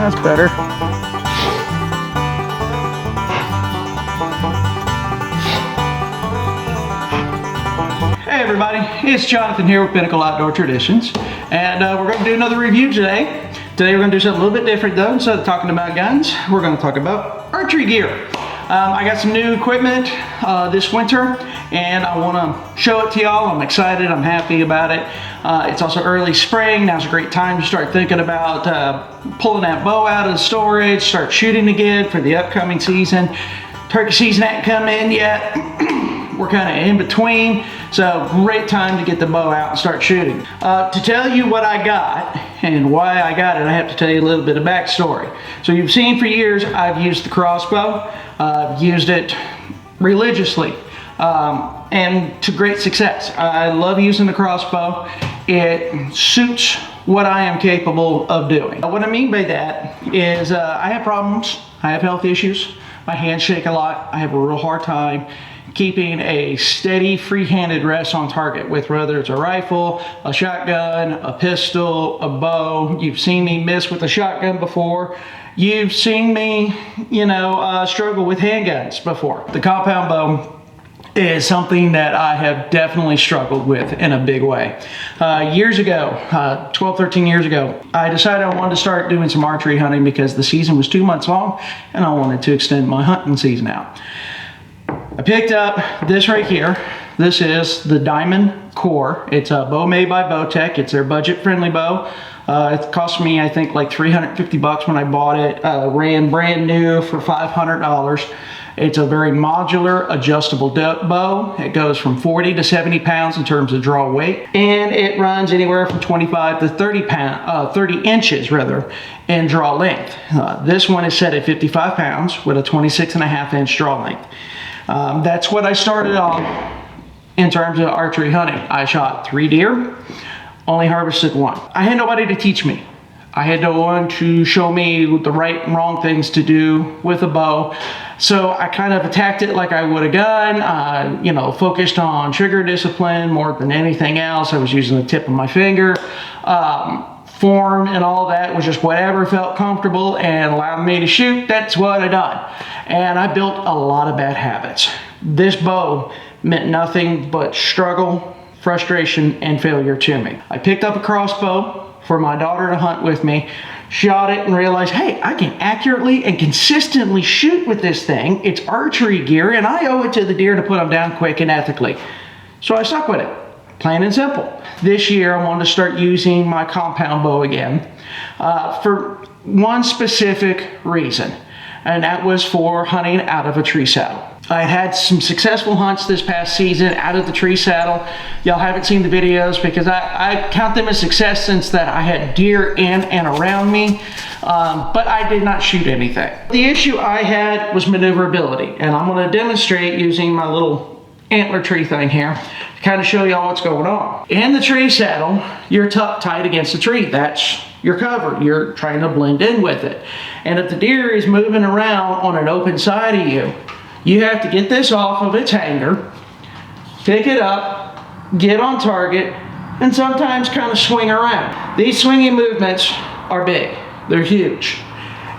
That's better. Hey everybody, it's Jonathan here with Pinnacle Outdoor Traditions, and we're going to do another review today. Today we're going to do something a little bit different though. Instead of talking about guns, we're going to talk about archery gear. I got some new equipment this winter, and I want to show it to y'all. I'm excited, I'm happy about it. It's also early spring. Now's a great time to start thinking about pulling that bow out of the storage, start shooting again for the upcoming season. Turkey season hasn't come in yet. We're kind of in between, so great time to get the bow out and start shooting. To tell you what I got and why I got it, I have to tell you a little bit of backstory. So you've seen for years I've used the crossbow. I've used it religiously and to great success. I love using the crossbow. It suits what I am capable of doing. What I mean by that is I have problems. I have health issues. My hands shake a lot. I have a real hard time keeping a steady free-handed rest on target with whether it's a rifle, a shotgun, a pistol, a bow. You've seen me miss with a shotgun before. You've seen me, struggle with handguns before. The compound bow is something that I have definitely struggled with in a big way. Years ago, 12, 13 years ago, I decided I wanted to start doing some archery hunting because the season was 2 months long and I wanted to extend my hunting season out. I picked up this right here. This is the Diamond Core. It's a bow made by Bowtech. It's their budget-friendly bow. It cost me, I think, like $350 when I bought it. Ran brand new for $500. It's a very modular, adjustable bow. It goes from 40 to 70 pounds in terms of draw weight, and it runs anywhere from 25 to 30 inches in draw length. This one is set at 55 pounds with a 26.5 inch draw length. That's what I started on in terms of archery hunting. I shot 3 deer, only harvested 1. I had nobody to teach me. I had no one to show me the right and wrong things to do with a bow. So I kind of attacked it like I would a gun, focused on trigger discipline more than anything else. I was using the tip of my finger. Form and all that was just whatever felt comfortable and allowed me to shoot. That's what I done. And I built a lot of bad habits. This bow meant nothing but struggle, frustration, and failure to me. I picked up a crossbow for my daughter to hunt with me, shot it, and realized, hey, I can accurately and consistently shoot with this thing. It's archery gear, and I owe it to the deer to put them down quick and ethically. So I stuck with it, plain and simple. This year, I wanted to start using my compound bow again for one specific reason, and that was for hunting out of a tree saddle. I had some successful hunts this past season out of the tree saddle. Y'all haven't seen the videos because I count them as success since that I had deer in and around me, but I did not shoot anything. The issue I had was maneuverability, and I'm going to demonstrate using my little antler tree thing here to kind of show y'all what's going on. In the tree saddle, you're tucked tight against the tree. That's your cover. You're trying to blend in with it. And if the deer is moving around on an open side of you, you have to get this off of its hanger, pick it up, get on target, and sometimes kind of swing around. These swinging movements are big. They're huge.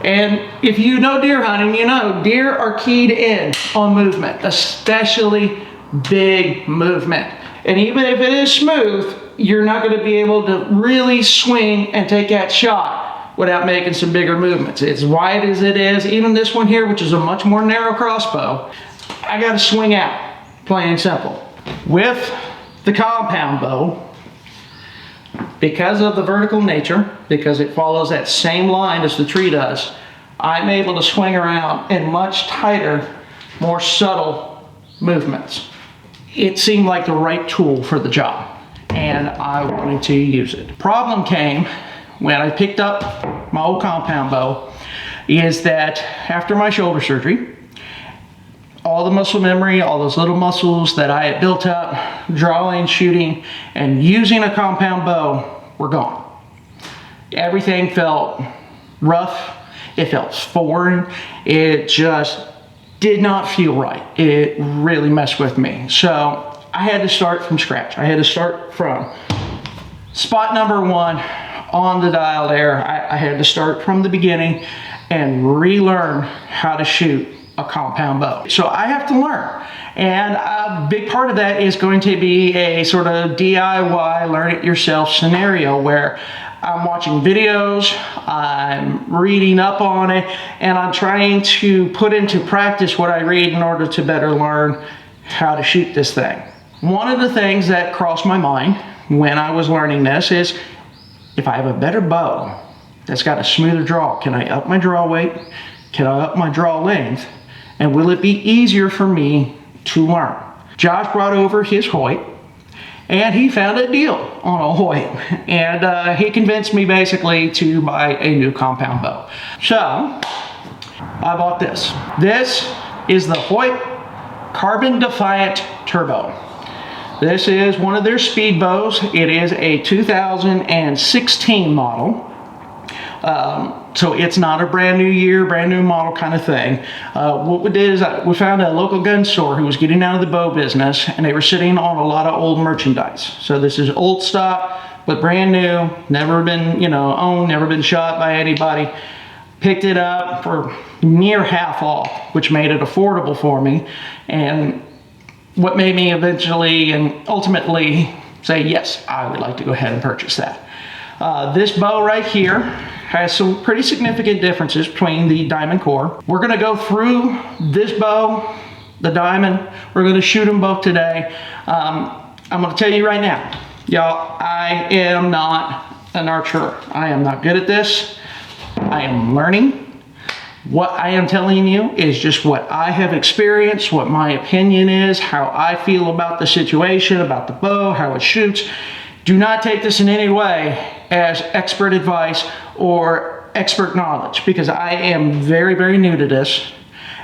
And if you know deer hunting, you know deer are keyed in on movement, especially big movement. And even if it is smooth, you're not going to be able to really swing and take that shot without making some bigger movements. As wide as it is, even this one here, which is a much more narrow crossbow, I got to swing out, plain and simple. With the compound bow, because of the vertical nature, because it follows that same line as the tree does, I'm able to swing around in much tighter, more subtle movements. It seemed like the right tool for the job, and I wanted to use it. Problem came when I picked up my old compound bow, is that after my shoulder surgery, all the muscle memory, all those little muscles that I had built up, drawing, shooting, and using a compound bow were gone. Everything felt rough, it felt foreign, it just did not feel right. It really messed with me. So I had to start from scratch. I had to start from spot number 1 on the dial there. I had to start from the beginning and relearn how to shoot a compound bow. So I have to learn. And a big part of that is going to be a sort of DIY, learn it yourself scenario where I'm watching videos, I'm reading up on it, and I'm trying to put into practice what I read in order to better learn how to shoot this thing. One of the things that crossed my mind when I was learning this is, if I have a better bow that's got a smoother draw, can I up my draw weight? Can I up my draw length? And will it be easier for me to learn? Josh brought over his Hoyt, and he found a deal on a Hoyt, and he convinced me basically to buy a new compound bow. So I bought this. This is the Hoyt Carbon Defiant Turbo. This is one of their speed bows. It is a 2016 model. So it's not a brand new year, brand new model kind of thing. What we did is we found a local gun store who was getting out of the bow business, and they were sitting on a lot of old merchandise. So this is old stock, but brand new, never been, owned, never been shot by anybody. Picked it up for near half off, which made it affordable for me, and what made me eventually and ultimately say, yes, I would like to go ahead and purchase that. This bow right here has some pretty significant differences between the diamond core. We're gonna go through this bow, the diamond. We're gonna shoot them both today. I'm gonna tell you right now, y'all, I am not an archer. I am not good at this. I am learning. What I am telling you is just what I have experienced, what my opinion is, how I feel about the situation, about the bow, how it shoots. Do not take this in any way as expert advice or expert knowledge, because I am very, very new to this,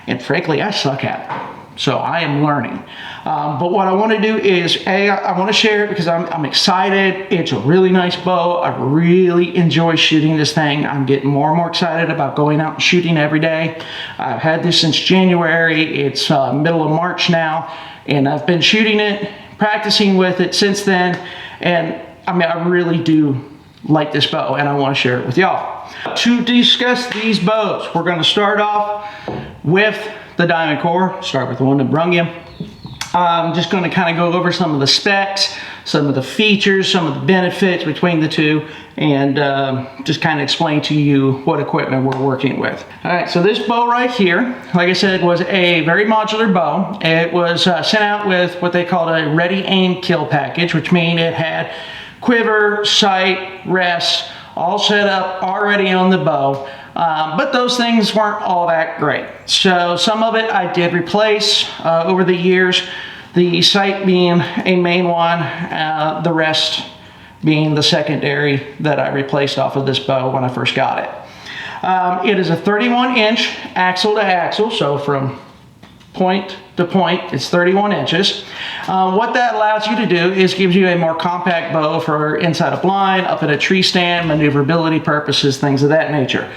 and frankly, I suck at it. So I am learning. But what I want to do is, I want to share it because I'm excited. It's a really nice bow. I really enjoy shooting this thing. I'm getting more and more excited about going out and shooting every day. I've had this since January. It's middle of March now, and I've been shooting it, practicing with it since then. And I mean, I really do like this bow, and I want to share it with y'all. To discuss these bows, we're going to start off with the diamond core. Start with the one that brung you. I'm just going to kind of go over some of the specs, some of the features, some of the benefits between the two, and just kind of explain to you what equipment we're working with. All right, so this bow right here, like I said, was a very modular bow. It was sent out with what they called a ready aim kill package, which means it had quiver, sight, rest, all set up already on the bow. But those things weren't all that great. So some of it I did replace over the years, the sight being a main one, the rest being the secondary that I replaced off of this bow when I first got it. It is a 31-inch axle to axle, so from point to point, it's 31 inches. What that allows you to do is gives you a more compact bow for inside a blind, up in a tree stand, maneuverability purposes, things of that nature.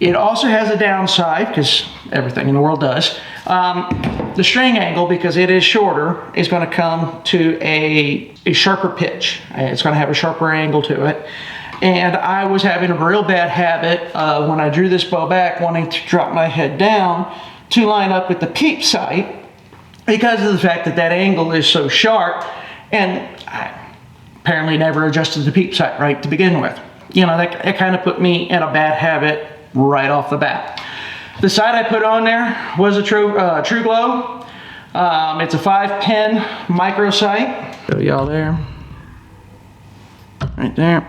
It also has a downside, because everything in the world does. The string angle, because it is shorter, is going to come to a sharper pitch. It's going to have a sharper angle to it. And I was having a real bad habit when I drew this bow back, wanting to drop my head down to line up with the peep sight, because of the fact that that angle is so sharp, and I apparently never adjusted the peep sight right to begin with. That kind of put me in a bad habit right off the bat. The sight I put on there was a True Glow. It's a 5-pin micro sight. Show y'all there. Right there.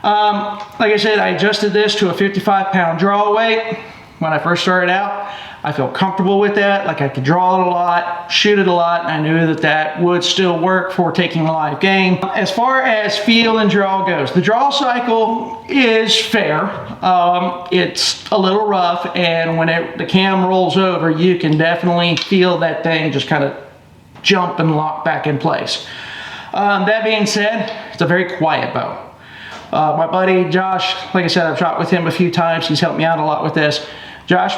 Like I said, I adjusted this to a 55-pound draw weight when I first started out. I feel comfortable with that, like I could draw it a lot, shoot it a lot, and I knew that that would still work for taking a live game. As far as feel and draw goes, the draw cycle is fair. It's a little rough, and when the cam rolls over, you can definitely feel that thing just kind of jump and lock back in place. That being said, it's a very quiet bow. My buddy Josh, like I said, I've shot with him a few times. He's helped me out a lot with this. Josh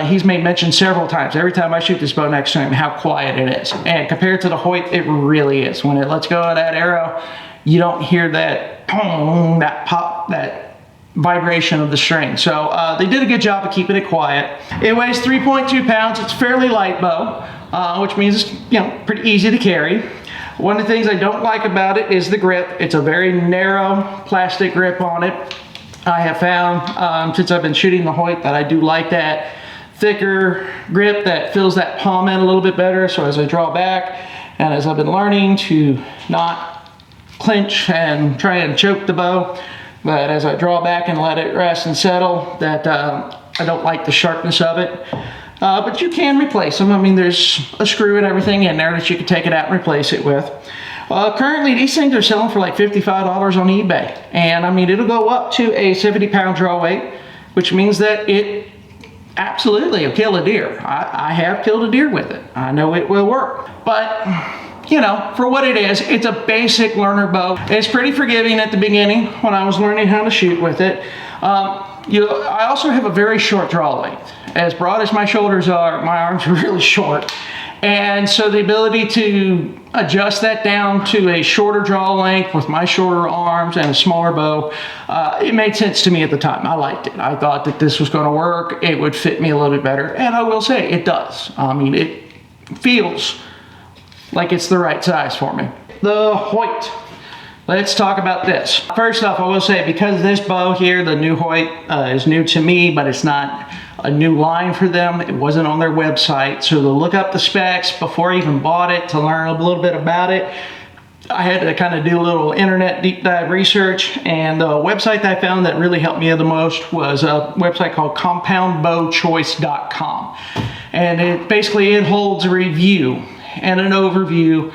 he's made mention several times, every time I shoot this bow next to him, how quiet it is. And compared to the Hoyt, it really is. When it lets go of that arrow, you don't hear that pong, that pop, that vibration of the string. So they did a good job of keeping it quiet. It weighs 3.2 pounds. It's a fairly light bow, which means it's pretty easy to carry. One of the things I don't like about it is the grip. It's a very narrow plastic grip on it. I have found since I've been shooting the Hoyt that I do like that thicker grip that fills that palm in a little bit better. So as I draw back and as I've been learning to not clinch and try and choke the bow, but as I draw back and let it rest and settle, that I don't like the sharpness of it. But you can replace them. I mean, there's a screw and everything in there that you can take it out and replace it with. Currently, these things are selling for like $55 on eBay. And I mean, it'll go up to a 70-pound draw weight, which means that it absolutely will kill a deer. I have killed a deer with it. I know it will work. But, for what it is, it's a basic learner bow. It's pretty forgiving at the beginning when I was learning how to shoot with it. I also have a very short draw length. As broad as my shoulders are, my arms are really short. And so the ability to adjust that down to a shorter draw length with my shorter arms and a smaller bow, it made sense to me at the time. I liked it. I thought that this was going to work. It would fit me a little bit better. And I will say it does. I mean, it feels like it's the right size for me. The Hoyt. Let's talk about this. First off, I will say, because this bow here, the new Hoyt, is new to me, but it's not a new line for them. It wasn't on their website. So to look up the specs before I even bought it, to learn a little bit about it, I had to kind of do a little internet deep dive research. And the website that I found that really helped me the most was a website called compoundbowchoice.com. And it holds a review and an overview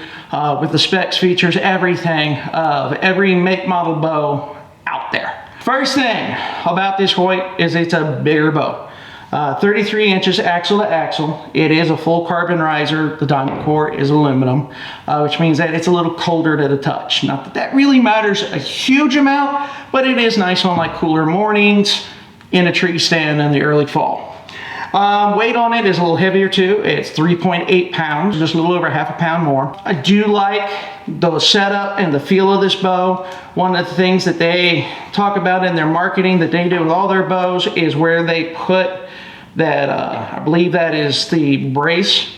with the specs, features, everything of every make, model bow out there. First thing about this Hoyt is it's a bigger bow. 33 inches axle to axle. It is a full carbon riser. The diamond core is aluminum, which means that it's a little colder to the touch. Not that that really matters a huge amount, but it is nice on like cooler mornings in a tree stand in the early fall. Weight on it is a little heavier too. It's 3.8 pounds, just a little over half a pound more. I do like the setup and the feel of this bow. One of the things that they talk about in their marketing that they do with all their bows is where they put that, I believe that is the brace,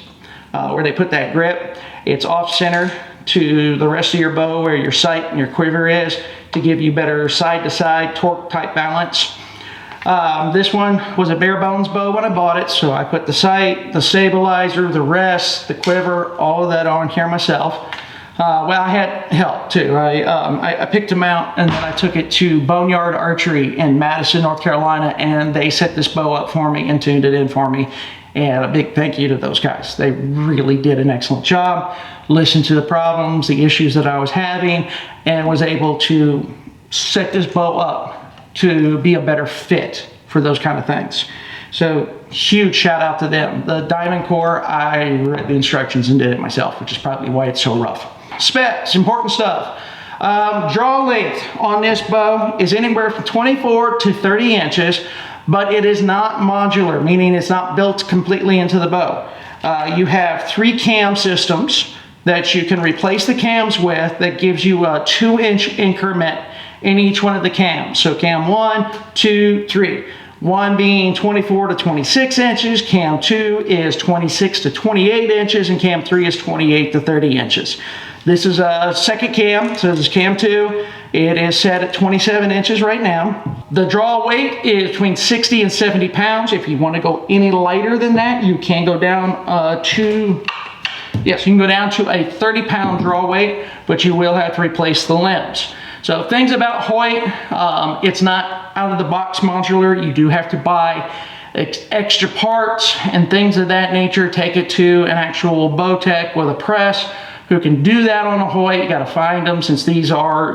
where they put that grip. It's off center to the rest of your bow where your sight and your quiver is to give you better side to side torque type balance. This one was a bare bones bow when I bought it, so I put the sight, the stabilizer, the rest, the quiver, all of that on here myself. Well, I had help too. I picked them out and then I took it to Boneyard Archery in Madison, North Carolina, and they set this bow up for me and tuned it in for me. And a big thank you to those guys. They really did an excellent job, listened to the problems, the issues that I was having, and was able to set this bow up to be a better fit for those kind of things. So huge shout out to them. The diamond core, I read the instructions and did it myself, which is probably why it's so rough. Specs, important stuff. Draw length on this bow is anywhere from 24 to 30 inches, but it is not modular, meaning it's not built completely into the bow. You have 3 cam systems that you can replace the cams with that gives you a 2-inch increment in each one of the cams. So cam 1, 2, 3. 1 being 24 to 26 inches, cam 2 is 26 to 28 inches, and cam 3 is 28 to 30 inches. This is a second cam, so this is cam 2. It is set at 27 inches right now. The draw weight is between 60 and 70 pounds. If you want to go any lighter than that, you can go down you can go down to a 30-pound draw weight, but you will have to replace the limbs. So things about Hoyt, it's not out of the box modular. You do have to buy extra parts and things of that nature. Take it to an actual Bowtech with a press who can do that on a Hoyt. You got to find them, since these are,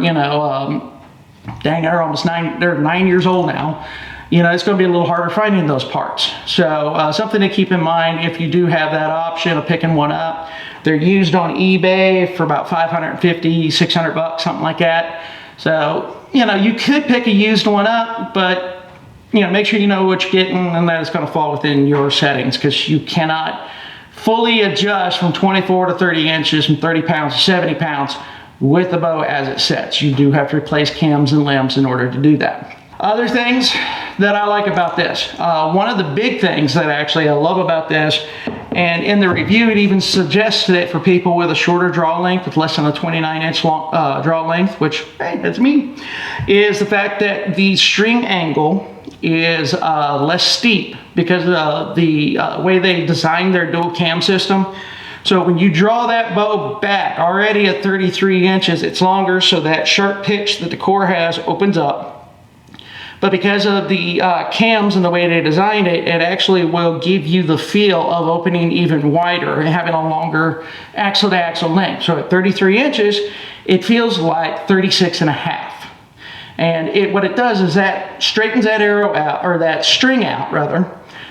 they're almost 9 years old now. It's going to be a little harder finding those parts. So something to keep in mind if you do have that option of picking one up. They're used on eBay for about $550, $600, something like that. So, you could pick a used one up, but, make sure you know what you're getting and that it's going to fall within your settings, because you cannot fully adjust from 24 to 30 inches, from 30 pounds to 70 pounds with the bow as it sets. You do have to replace cams and limbs in order to do that. Other things that I like about this. One of the big things that actually I love about this, and in the review it even suggested it for people with a shorter draw length, with less than a 29-inch long draw length, which, hey, that's me, is the fact that the string angle is less steep because of the way they designed their dual cam system. So when you draw that bow back, already at 33 inches, it's longer, so that sharp pitch that the core has opens up. But because of the cams and the way they designed it, it actually will give you the feel of opening even wider and having a longer axle-to-axle length. So at 33 inches, it feels like 36 and a half. And what it does is that straightens that arrow out, or that string out rather,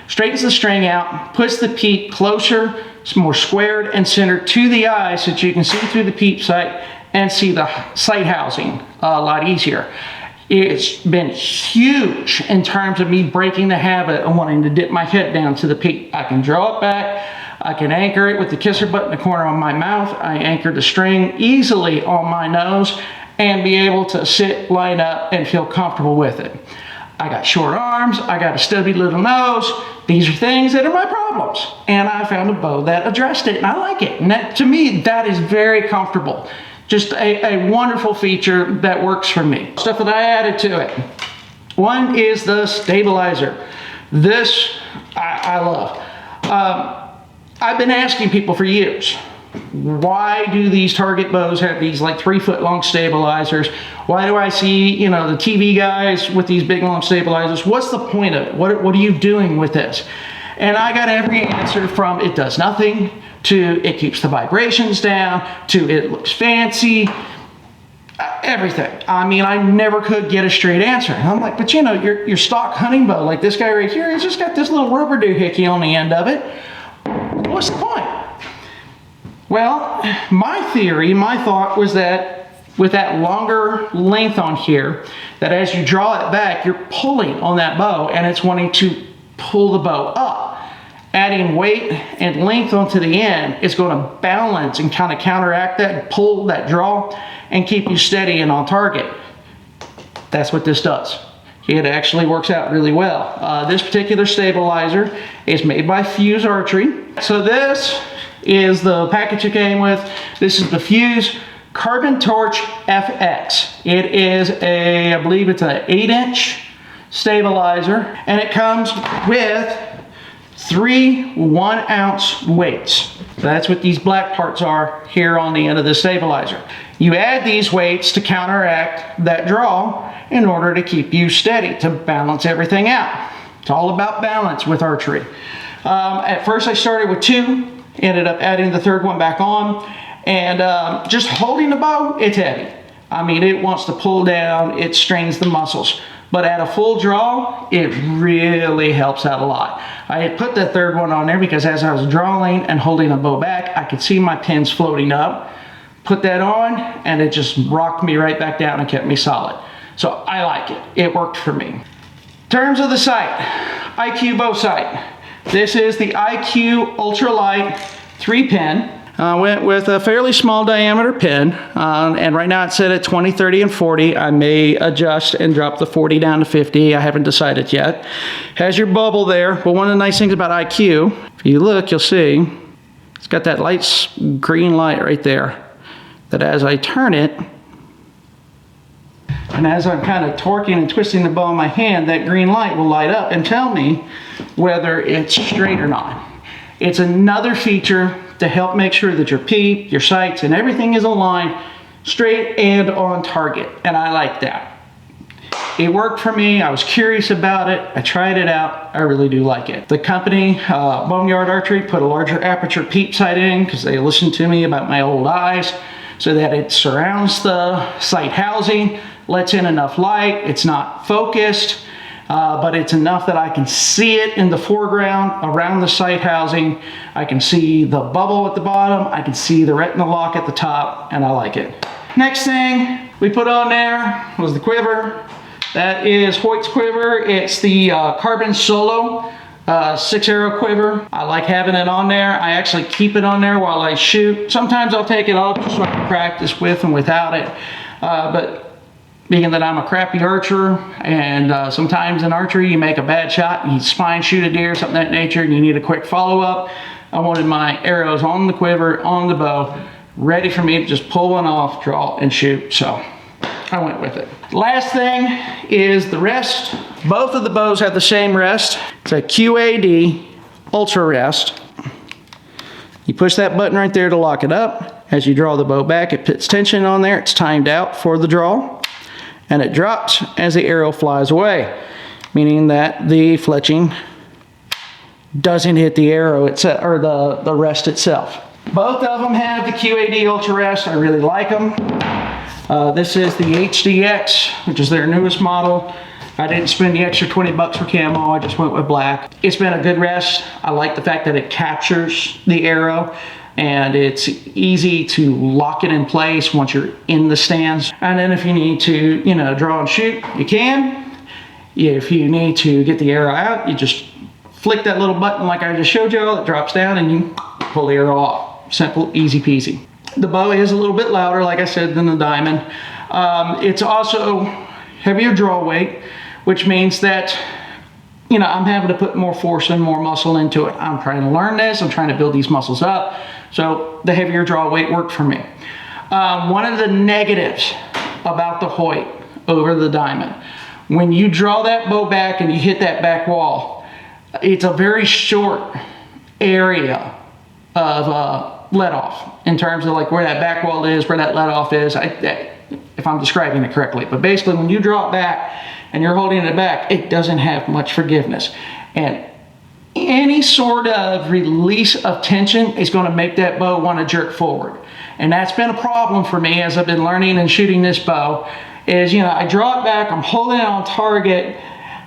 straightens the string out, puts the peep closer, it's more squared and centered to the eye so that you can see through the peep sight and see the sight housing a lot easier. It's been huge in terms of me breaking the habit of wanting to dip my head down to the peep. I can draw it back, I can anchor it with the kisser button in the corner of my mouth, I anchor the string easily on my nose and be able to sit, line up, and feel comfortable with it. I got short arms, I got a stubby little nose. These are things that are my problems. And I found a bow that addressed it, and I like it. And that, to me, that is very comfortable. Just a wonderful feature that works for me. Stuff that I added to it. One is the stabilizer. This I love. I've been asking people for years, why do these Target bows have these like 3-foot long stabilizers? Why do I see, you know, the TV guys with these big long stabilizers? What's the point of it? What are you doing with this? And I got every answer from it does nothing, to it keeps the vibrations down, to it looks fancy, everything. I mean, I never could get a straight answer. And I'm like, but you know, your stock hunting bow, like this guy right here, he's just got this little rubber doohickey on the end of it. What's the point? Well, my theory, my thought was that with that longer length on here, that as you draw it back, you're pulling on that bow and it's wanting to pull the bow up. Adding weight and length onto the end is going to balance and kind of counteract that, pull that draw, and keep you steady and on target. That's what this does. It actually works out really well. This particular stabilizer is made by Fuse Archery. So this is the package it came with. This is the Fuse Carbon Torch FX. It is I believe it's an 8-inch stabilizer, and it comes with 3 1-ounce weights. That's what these black parts are here on the end of the stabilizer. You add these weights to counteract that draw in order to keep you steady, to balance everything out. It's all about balance with archery. At first I started with 2, ended up adding the 3rd one back on, and just holding the bow, it's heavy. I mean, it wants to pull down, it strains the muscles. But at a full draw, it really helps out a lot. I had put the 3rd one on there because as I was drawing and holding the bow back, I could see my pins floating up. Put that on, and it just rocked me right back down and kept me solid. So I like it. It worked for me. In terms of the sight, IQ bow sight. This is the IQ Ultralight 3-pin. I went with a fairly small diameter pin, and right now it's set at 20, 30, and 40. I may adjust and drop the 40 down to 50. I haven't decided yet. Has your bubble there, but one of the nice things about IQ, if you look, you'll see, it's got that light green light right there, that as I turn it, and as I'm kind of torquing and twisting the bow in my hand, that green light will light up and tell me whether it's straight or not. It's another feature to help make sure that your peep, your sights, and everything is aligned straight and on target, and I like that. It worked for me. I was curious about it. I tried it out. I really do like it. The company, Boneyard Archery, put a larger aperture peep sight in because they listened to me about my old eyes, so that it surrounds the sight housing, lets in enough light. It's not focused, but it's enough that I can see it in the foreground around the sight housing. I can see the bubble at the bottom. I can see the retina lock at the top, and I like it. Next thing we put on there was the quiver. That is Hoyt's quiver. It's the Carbon Solo 6 arrow quiver. I like having it on there. I actually keep it on there while I shoot. Sometimes I'll take it off just so I can practice with and without it. But being that I'm a crappy archer, and sometimes in archery you make a bad shot and you spine shoot a deer, something of that nature, and you need a quick follow-up, I wanted my arrows on the quiver, on the bow, ready for me to just pull one off, draw, and shoot. So I went with it. Last thing is the rest. Both of the bows have the same rest. It's a QAD Ultra Rest. You push that button right there to lock it up. As you draw the bow back, it puts tension on there. It's timed out for the draw, and it drops as the arrow flies away, meaning that the fletching doesn't hit the arrow itself, or the rest itself. Both of them have the QAD Ultra Rest. I really like them. This is the HDX, which is their newest model. I didn't spend the extra 20 bucks for camo, I just went with black. It's been a good rest. I like the fact that it captures the arrow and it's easy to lock it in place once you're in the stands. And then if you need to, you know, draw and shoot, you can. If you need to get the arrow out, you just flick that little button like I just showed you, it drops down and you pull the arrow off. Simple, easy peasy. The bow is a little bit louder, like I said, than the diamond. It's also heavier draw weight, which means that, you know, I'm having to put more force and more muscle into it. I'm trying to learn this, I'm trying to build these muscles up, so the heavier draw weight worked for me. One of the negatives about the Hoyt over the diamond, when you draw that bow back and you hit that back wall, it's a very short area of let off in terms of like where that back wall is, where that let off is, if I'm describing it correctly. But basically when you draw it back and you're holding it back, it doesn't have much forgiveness. And any sort of release of tension is going to make that bow want to jerk forward. And that's been a problem for me as I've been learning and shooting this bow, is, you know, I draw it back, I'm holding it on target,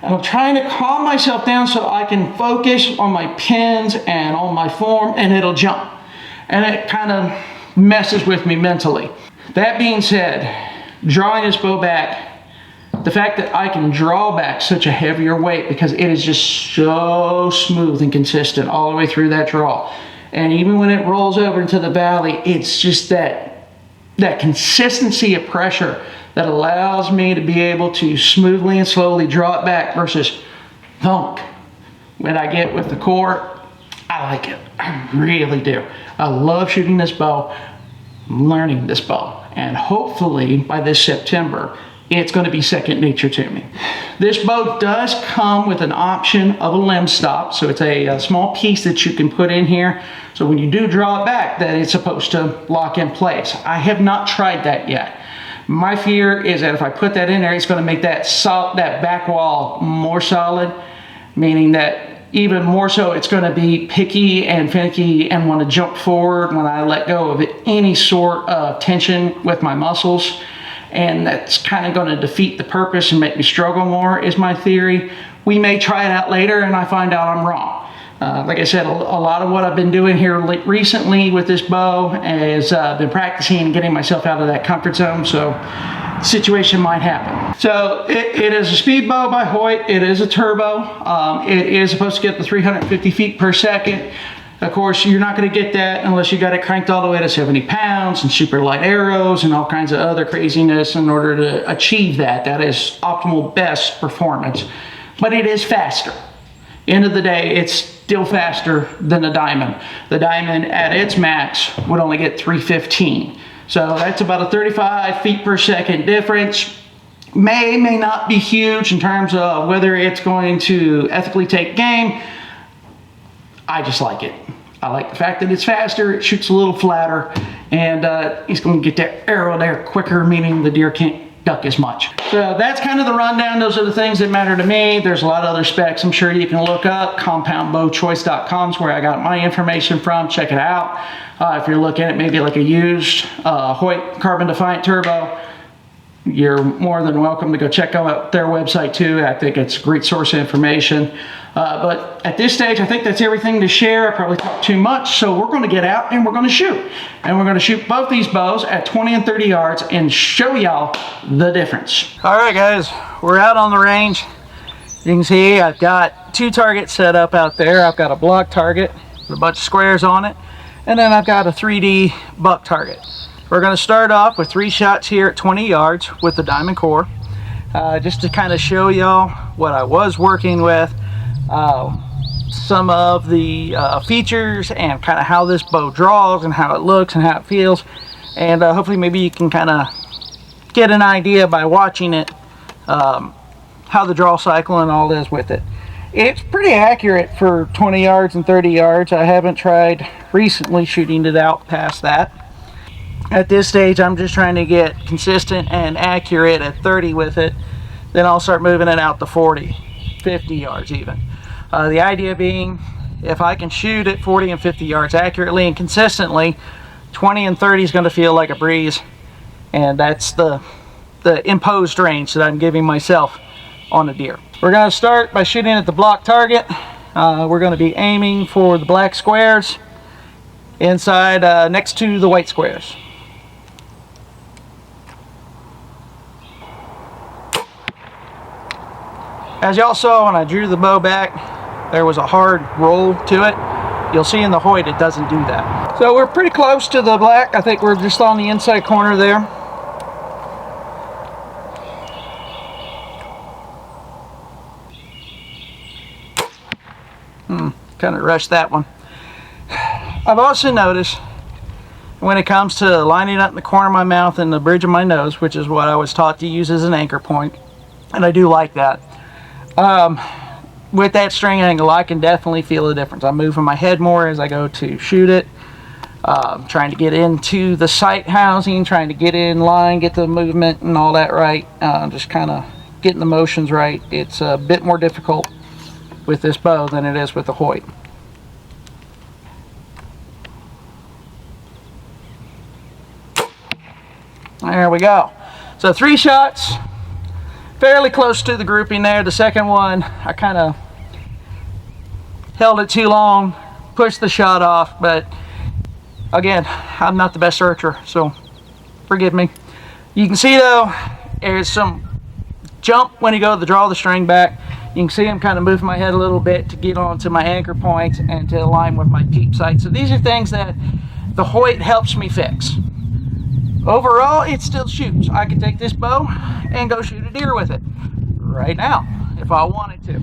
and I'm trying to calm myself down so I can focus on my pins and on my form, and it'll jump. And it kind of messes with me mentally. That being said, drawing this bow back, the fact that I can draw back such a heavier weight because it is just so smooth and consistent all the way through that draw. And even when it rolls over into the valley, it's just that consistency of pressure that allows me to be able to smoothly and slowly draw it back versus thunk. When I get with the core, I like it. I really do. I love shooting this bow, learning this bow, and hopefully by this September, it's going to be second nature to me. This bow does come with an option of a limb stop, so it's a small piece that you can put in here, so when you do draw it back, that it's supposed to lock in place. I have not tried that yet. My fear is that if I put that in there, it's going to make that back wall more solid, meaning that even more so it's going to be picky and finicky and want to jump forward when I let go of any sort of tension with my muscles. And that's kind of going to defeat the purpose and make me struggle more, is my theory. We may try it out later and I find out I'm wrong. Like I said, a lot of what I've been doing here recently with this bow is been practicing and getting myself out of that comfort zone, so situation might happen. So it is a speed bow by Hoyt. It is a turbo. It is supposed to get the 350 feet per second. Of course, you're not going to get that unless you got it cranked all the way to 70 pounds and super light arrows and all kinds of other craziness in order to achieve that. That is optimal best performance, but it is faster. End of the day, it's still faster than the diamond. The diamond at its max would only get 315. So that's about a 35 feet per second difference. May not be huge in terms of whether it's going to ethically take game. I just like it. I like the fact that it's faster, it shoots a little flatter, and it's going to get that arrow there quicker, meaning the deer can't duck as much. So that's kind of the rundown. Those are the things that matter to me. There's a lot of other specs I'm sure you can look up. Compoundbowchoice.com is where I got my information from. Check it out. If you're looking at maybe like a used Hoyt Carbon Defiant Turbo, you're more than welcome to go check out their website too. I think it's a great source of information. But at this stage, I think that's everything to share. I probably talked too much, so we're going to get out and we're going to shoot. And we're going to shoot both these bows at 20 and 30 yards and show y'all the difference. All right, guys, we're out on the range. You can see I've got 2 targets set up out there. I've got a block target with a bunch of squares on it, and then I've got a 3D buck target. We're going to start off with 3 shots here at 20 yards with the diamond core, just to kind of show y'all what I was working with, some of the features and kind of how this bow draws and how it looks and how it feels, and hopefully maybe you can kind of get an idea by watching it how the draw cycle and all is with it. It's pretty accurate for 20 yards and 30 yards. I haven't tried recently shooting it out past that. At this stage, I'm just trying to get consistent and accurate at 30 with it. Then I'll start moving it out to 40, 50 yards even. The idea being, if I can shoot at 40 and 50 yards accurately and consistently, 20 and 30 is going to feel like a breeze. And that's the imposed range that I'm giving myself on a deer. We're going to start by shooting at the block target. We're going to be aiming for the black squares inside next to the white squares. As y'all saw when I drew the bow back, there was a hard roll to it. You'll see in the Hoyt it doesn't do that. So we're pretty close to the black. I think we're just on the inside corner there. Kind of rushed that one. I've also noticed when it comes to lining up the corner of my mouth and the bridge of my nose, which is what I was taught to use as an anchor point, and I do like that. With that string angle, I can definitely feel the difference. I'm moving my head more as I go to shoot it, trying to get into the sight housing, trying to get in line, get the movement and all that right, just kind of getting the motions right. It's a bit more difficult with this bow than it is with the Hoyt. There we go. So 3 shots, fairly close to the grouping there. The second one, I kind of held it too long, pushed the shot off, but again, I'm not the best archer, so forgive me. You can see though, there's some jump when you go to draw the string back. You can see I'm kind of moving my head a little bit to get onto my anchor point and to align with my peep sight. So these are things that the Hoyt helps me fix. Overall, it still shoots. I could take this bow and go shoot a deer with it right now if I wanted to.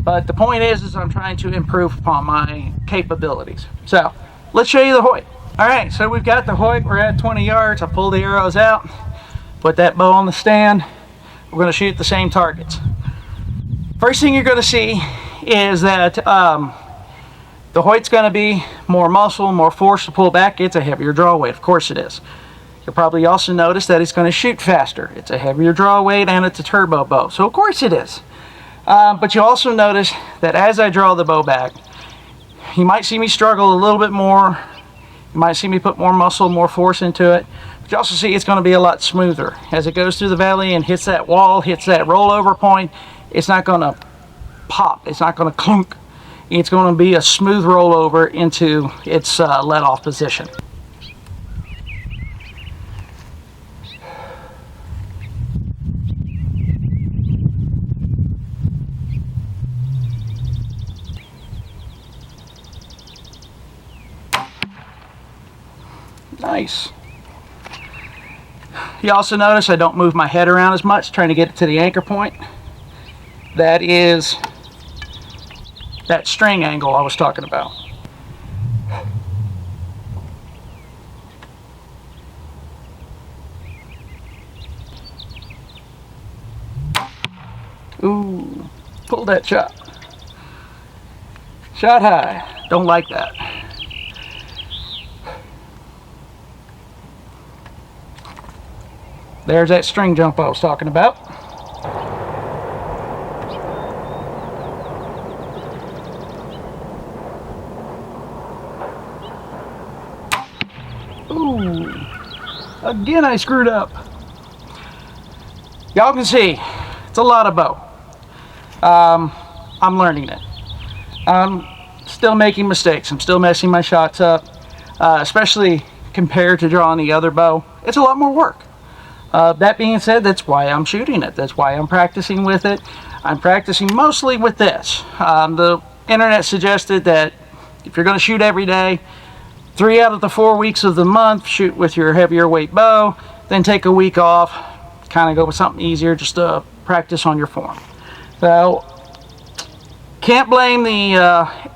But the point is I'm trying to improve upon my capabilities. So let's show you the Hoyt. All right, so we've got the Hoyt. We're at 20 yards. I pull the arrows out, put that bow on the stand. We're going to shoot the same targets. First thing you're going to see is that the Hoyt's going to be more muscle, more force to pull back. It's a heavier draw weight, of course it is. You'll probably also notice that it's going to shoot faster. It's a heavier draw weight and it's a turbo bow, so of course it is. But you also notice that as I draw the bow back, you might see me struggle a little bit more. You might see me put more muscle, more force into it. But you also see it's going to be a lot smoother. As it goes through the valley and hits that wall, hits that rollover point, it's not going to pop. It's not going to clunk. It's going to be a smooth rollover into its let-off position. Nice. You also notice I don't move my head around as much, trying to get it to the anchor point. That is that string angle I was talking about. Ooh, pulled that shot. Shot high. Don't like that. There's that string jump I was talking about. Ooh, again I screwed up. Y'all can see, it's a lot of bow. I'm learning it. I'm still making mistakes. I'm still messing my shots up, especially compared to drawing the other bow. It's a lot more work. That being said, that's why I'm shooting it. That's why I'm practicing with it. I'm practicing mostly with this. The internet suggested that if you're going to shoot every day, 3 out of the 4 weeks of the month, shoot with your heavier weight bow, then take a week off, kind of go with something easier just to practice on your form. So, can't blame the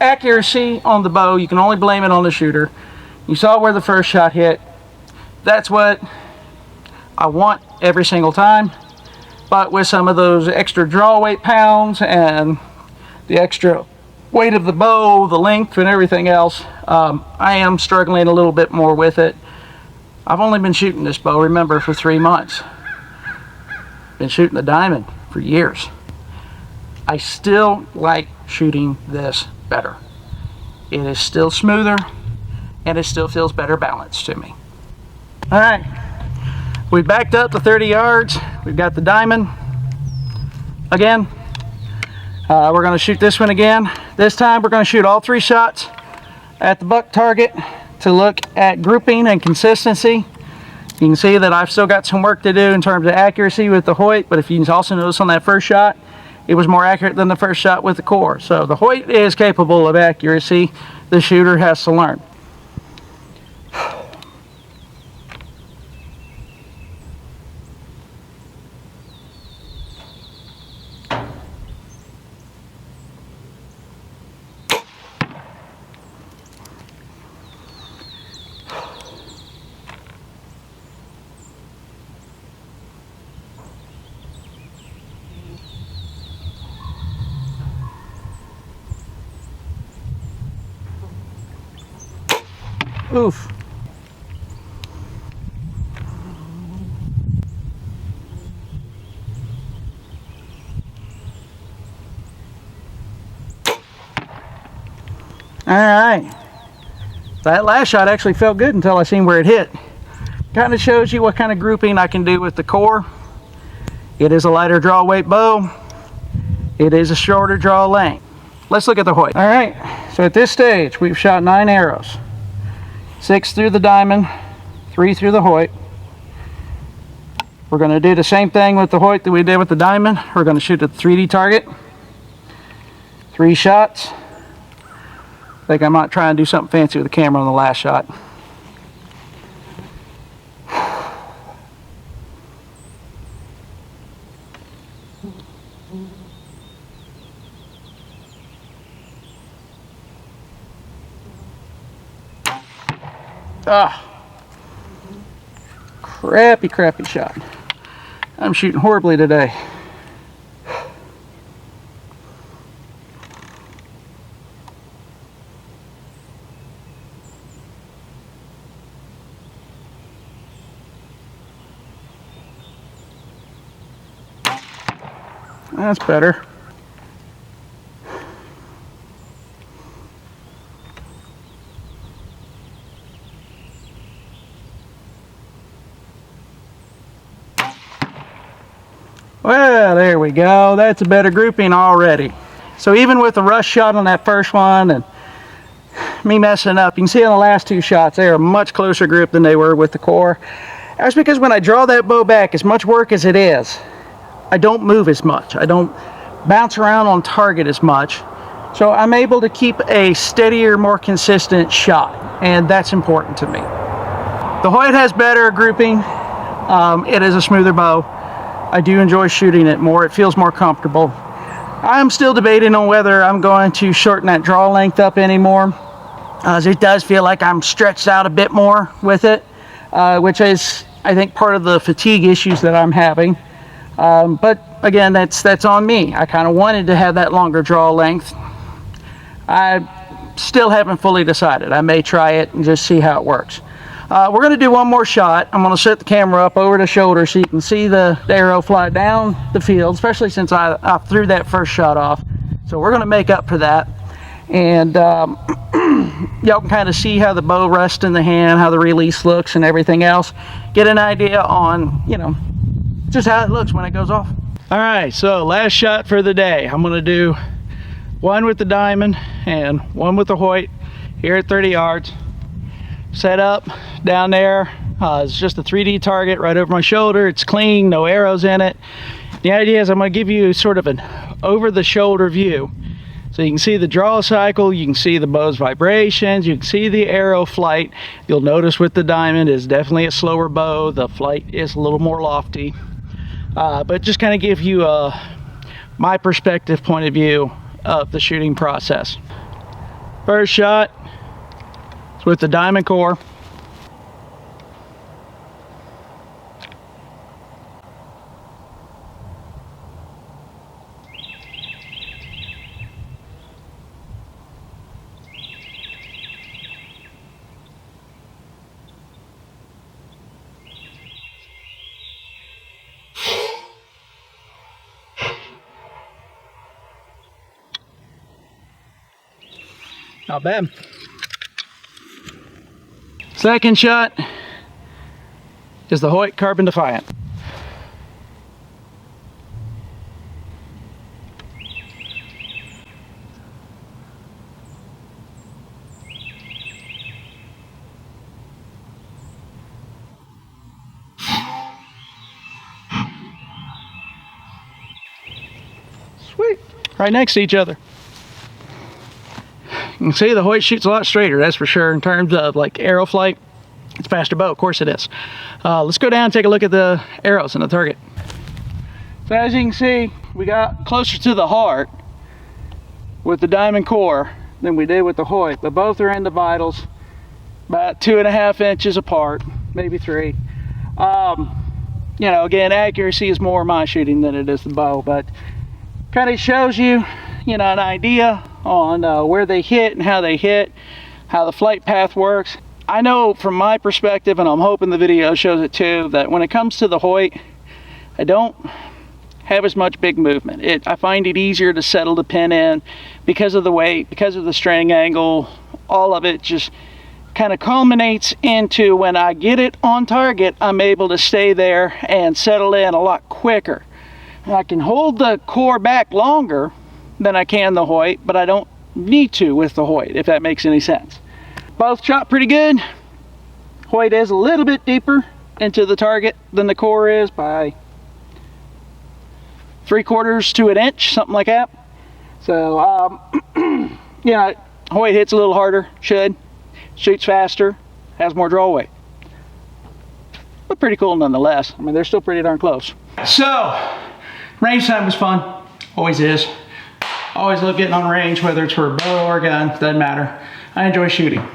accuracy on the bow, you can only blame it on the shooter. You saw where the first shot hit. That's what I want every single time. But with some of those extra draw weight pounds and the extra weight of the bow, the length and everything else, I am struggling a little bit more with it. I've only been shooting this bow, remember, for 3 months. Been shooting the diamond for years. I still like shooting this better. It is still smoother and it still feels better balanced to me. All right. We backed up to 30 yards. We've got the diamond again. We're going to shoot this one again. This time we're going to shoot all 3 shots at the buck target to look at grouping and consistency. You can see that I've still got some work to do in terms of accuracy with the Hoyt, but if you can also notice on that first shot, it was more accurate than the first shot with the core. So the Hoyt is capable of accuracy. The shooter has to learn. Oof. All right. That last shot actually felt good until I seen where it hit. Kind of shows you what kind of grouping I can do with the core. It is a lighter draw weight bow. It is a shorter draw length. Let's look at the Hoyt. All right. So at this stage, we've shot 9 arrows. 6 through the diamond, 3 through the Hoyt. We're going to do the same thing with the Hoyt that we did with the diamond. We're going to shoot at the 3D target. 3 shots. I think I might try and do something fancy with the camera on the last shot. Crappy shot. I'm shooting horribly today. That's better. Well, there we go. That's a better grouping already. So even with the rush shot on that first one and me messing up, you can see on the last 2 shots, they are much closer grouped than they were with the core. That's because when I draw that bow back, as much work as it is, I don't move as much. I don't bounce around on target as much. So I'm able to keep a steadier, more consistent shot, and that's important to me. The Hoyt has better grouping. It is a smoother bow. I do enjoy shooting it more. It feels more comfortable. I'm still debating on whether I'm going to shorten that draw length up anymore, as it does feel like I'm stretched out a bit more with it, which is, I think, part of the fatigue issues that I'm having. But again, that's on me. I kind of wanted to have that longer draw length. I still haven't fully decided. I may try it and just see how it works. We're going to do one more shot. I'm going to set the camera up over the shoulder so you can see the arrow fly down the field, especially since I threw that first shot off. So we're going to make up for that. And y'all can kind of see how the bow rests in the hand, how the release looks and everything else. Get an idea on, you know, just how it looks when it goes off. All right, so last shot for the day. I'm going to do one with the diamond and one with the Hoyt here at 30 yards. Set up down there. It's just a 3D target right over my shoulder. It's clean, no arrows in it. The idea is I'm going to give you sort of an over-the-shoulder view. So you can see the draw cycle, you can see the bow's vibrations, you can see the arrow flight. You'll notice with the diamond is definitely a slower bow. The flight is a little more lofty. But just kind of give you my perspective point of view of the shooting process. First shot is with the diamond core. Not bad. Second shot is the Hoyt Carbon Defiant. Sweet. Right next to each other. You can see the Hoyt shoots a lot straighter, that's for sure. In terms of like arrow flight, it's a faster bow, of course it is. Let's go down and take a look at the arrows in the target. So as you can see, we got closer to the heart with the diamond core than we did with the Hoyt, but both are in the vitals, about 2.5 inches apart, maybe 3. You know, again, accuracy is more my shooting than it is the bow, but kind of shows you, you know, an idea on where they hit and how they hit, how the flight path works. I know from my perspective, and I'm hoping the video shows it too, that when it comes to the Hoyt, I don't have as much big movement. I find it easier to settle the pin in because of the weight, because of the string angle. All of it just kind of culminates into when I get it on target, I'm able to stay there and settle in a lot quicker. I can hold the core back longer than I can the Hoyt, but I don't need to with the Hoyt, if that makes any sense. Both shot pretty good. Hoyt is a little bit deeper into the target than the core is by 3/4 to an inch, something like that. So, you know, Hoyt hits a little harder, shoots faster, has more draw weight. But pretty cool nonetheless. I mean, they're still pretty darn close. So, range time was fun, always is. Always love getting on range, whether it's for a bow or a gun, doesn't matter. I enjoy shooting.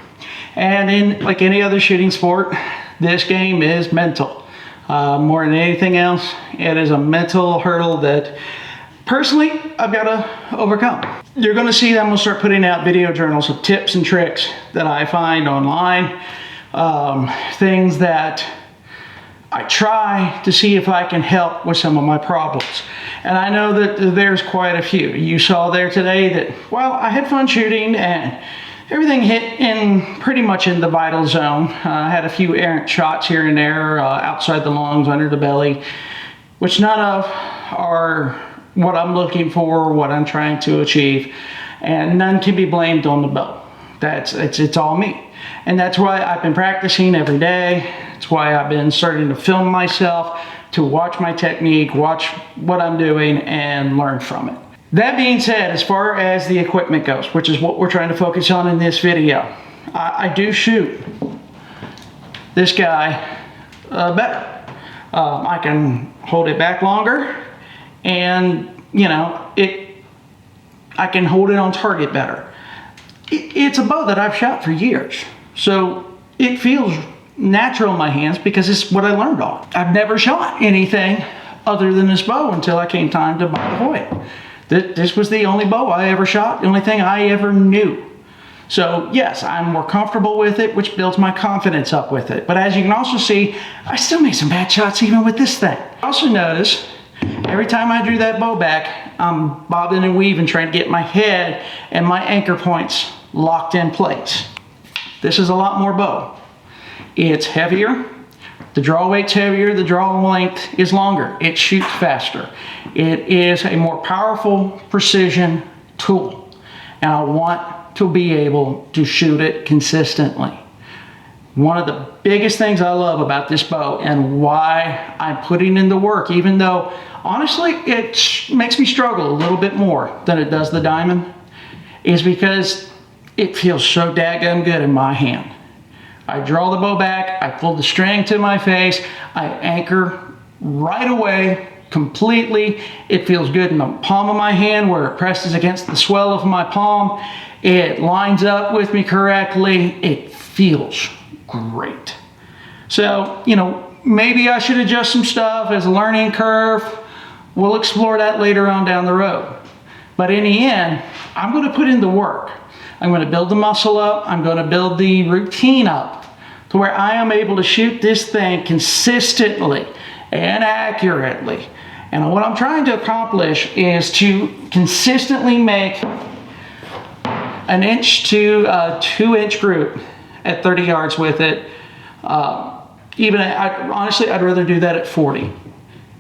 And in like any other shooting sport, this game is mental. More than anything else, it is a mental hurdle that personally I've got to overcome. You're going to see that I'm going to start putting out video journals of tips and tricks that I find online, things that I try to see if I can help with some of my problems. And I know that there's quite a few. You saw there today that, well, I had fun shooting and everything hit in pretty much in the vital zone. I had a few errant shots here and there, outside the lungs, under the belly, which none of are what I'm looking for, what I'm trying to achieve, and none can be blamed on the bow. It's all me. And that's why I've been practicing every day. That's why I've been starting to film myself, to watch my technique, watch what I'm doing, and learn from it. That being said, as far as the equipment goes, which is what we're trying to focus on in this video, I do shoot this guy better. I can hold it back longer, and you know, I can hold it on target better. It's a bow that I've shot for years, so it feels natural in my hands because it's what I learned on. I've never shot anything other than this bow until I came time to buy the Hoyt. This was the only bow I ever shot, the only thing I ever knew. So yes, I'm more comfortable with it, which builds my confidence up with it. But as you can also see, I still make some bad shots even with this thing. Also notice, every time I drew that bow back, I'm bobbing and weaving, trying to get my head and my anchor points locked in place. This is a lot more bow. It's heavier, the draw weight's heavier, the draw length is longer, it shoots faster. It is a more powerful precision tool, and I want to be able to shoot it consistently. One of the biggest things I love about this bow and why I'm putting in the work, even though honestly it makes me struggle a little bit more than it does the Diamond, is because it feels so daggum good in my hand. I draw the bow back, I pull the string to my face, I anchor right away completely. It feels good in the palm of my hand where it presses against the swell of my palm. It lines up with me correctly. It feels great. So, you know, maybe I should adjust some stuff as a learning curve. We'll explore that later on down the road. But in the end, I'm going to put in the work. I'm going to build the muscle up. I'm going to build the routine up to where I am able to shoot this thing consistently and accurately. And what I'm trying to accomplish is to consistently make an 1 to 2 inch group at 30 yards with it. Honestly, I'd rather do that at 40.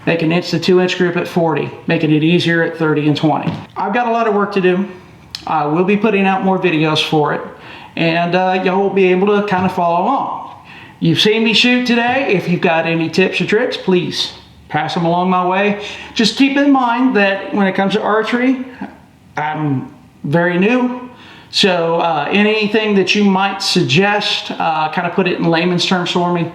Make an 1 to 2 inch group at 40, making it easier at 30 and 20. I've got a lot of work to do. I will be putting out more videos for it, and y'all will be able to kind of follow along. You've seen me shoot today. If you've got any tips or tricks, please pass them along my way. Just keep in mind that when it comes to archery, I'm very new. So anything that you might suggest, kind of put it in layman's terms for me,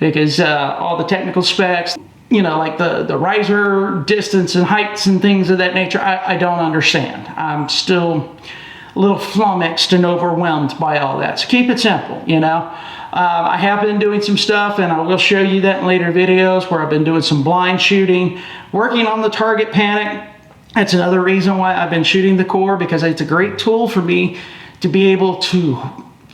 because all the technical specs, you know, like the riser distance and heights and things of that nature, I don't understand. I'm still a little flummoxed and overwhelmed by all that. So keep it simple, you know. I have been doing some stuff, and I will show you that in later videos, where I've been doing some blind shooting, working on the target panic. That's another reason why I've been shooting the core, because it's a great tool for me to be able to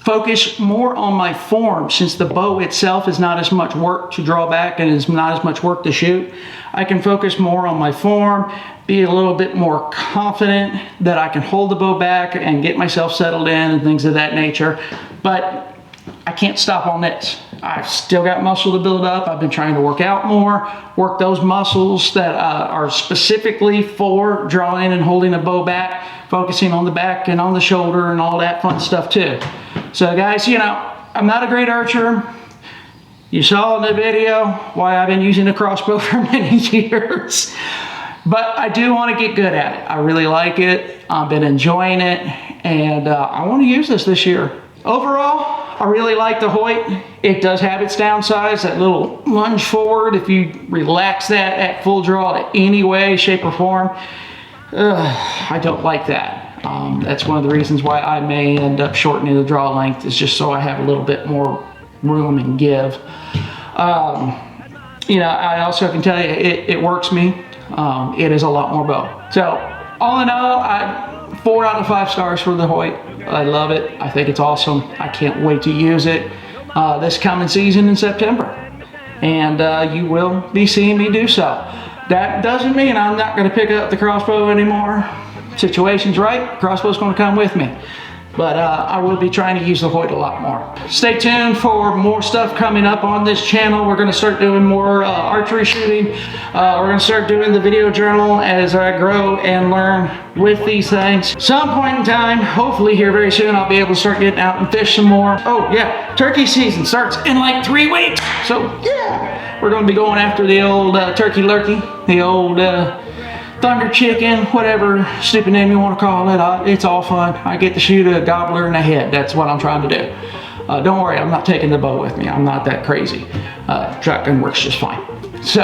focus more on my form. Since the bow itself is not as much work to draw back and is not as much work to shoot, I can focus more on my form, be a little bit more confident that I can hold the bow back and get myself settled in and things of that nature. But I can't stop on this. I've still got muscle to build up. I've been trying to work out more, work those muscles that are specifically for drawing and holding a bow back, focusing on the back and on the shoulder and all that fun stuff too. So guys, you know, I'm not a great archer. You saw in the video why I've been using a crossbow for many years. But I do want to get good at it. I really like it. I've been enjoying it, and I want to use this year. Overall, I really like the Hoyt. It does have its downsides, that little lunge forward. If you relax that at full draw in any way, shape, or form, I don't like that. That's one of the reasons why I may end up shortening the draw length, is just so I have a little bit more room and give. You know, I also can tell you it works me. It is a lot more bow. So all in all, 4 out of 5 stars for the Hoyt. I love it. I think it's awesome. I can't wait to use it this coming season in September. And you will be seeing me do so. That doesn't mean I'm not going to pick up the crossbow anymore. Situation's right, crossbow's going to come with me. But I will be trying to use the Hoyt a lot more. Stay tuned for more stuff coming up on this channel. We're going to start doing more archery shooting. We're going to start doing the video journal as I grow and learn with these things. Some point in time, hopefully here very soon, I'll be able to start getting out and fish some more. Oh yeah, turkey season starts in like 3 weeks. So yeah, we're going to be going after the old turkey lurkey, the old thunder chicken, whatever stupid name you want to call it. It's all fun. I get to shoot a gobbler in the head. That's what I'm trying to do. Don't worry, I'm not taking the bow with me. I'm not that crazy. Shotgun works just fine. So,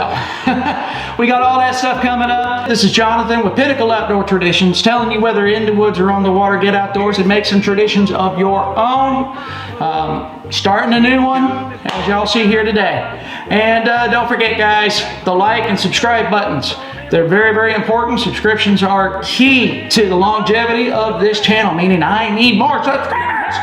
we got all that stuff coming up. This is Jonathan with Pinnacle Outdoor Traditions, telling you whether in the woods or on the water, get outdoors and make some traditions of your own. Starting a new one, as y'all see here today. And don't forget, guys, the like and subscribe buttons. They're very, very important. Subscriptions are key to the longevity of this channel, meaning I need more subscribers.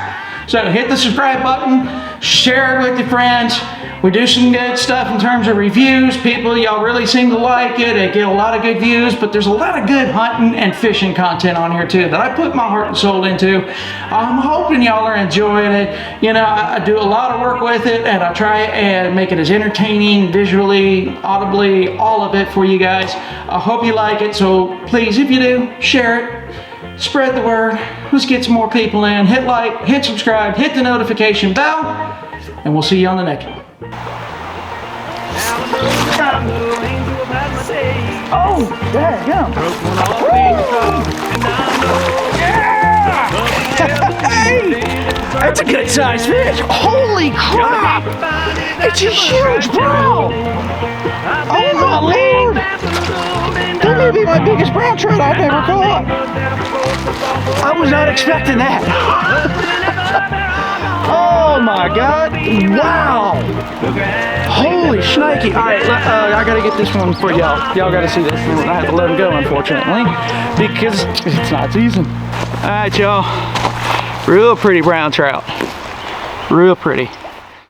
So hit the subscribe button, share it with your friends. We do some good stuff in terms of reviews. People, y'all really seem to like it. It get a lot of good views, but there's a lot of good hunting and fishing content on here too that I put my heart and soul into. I'm hoping y'all are enjoying it. You know, I do a lot of work with it, and I try and make it as entertaining, visually, audibly, all of it for you guys. I hope you like it, so please, if you do, share it. Spread the word. Let's get some more people in. Hit like, hit subscribe, hit the notification bell. and we'll see you on the next one. Oh, there you go. Yeah! Hey! That's a good sized fish. Holy crap! It's a huge brown. Oh my Lord! That may be my biggest brown trout I've ever caught. I was not expecting that. Oh my God! Wow! Holy shnikey! All right, I gotta get this one for y'all. Y'all gotta see this one. I have to let him go, unfortunately, because it's not season. All right, y'all. Real pretty brown trout. Real pretty.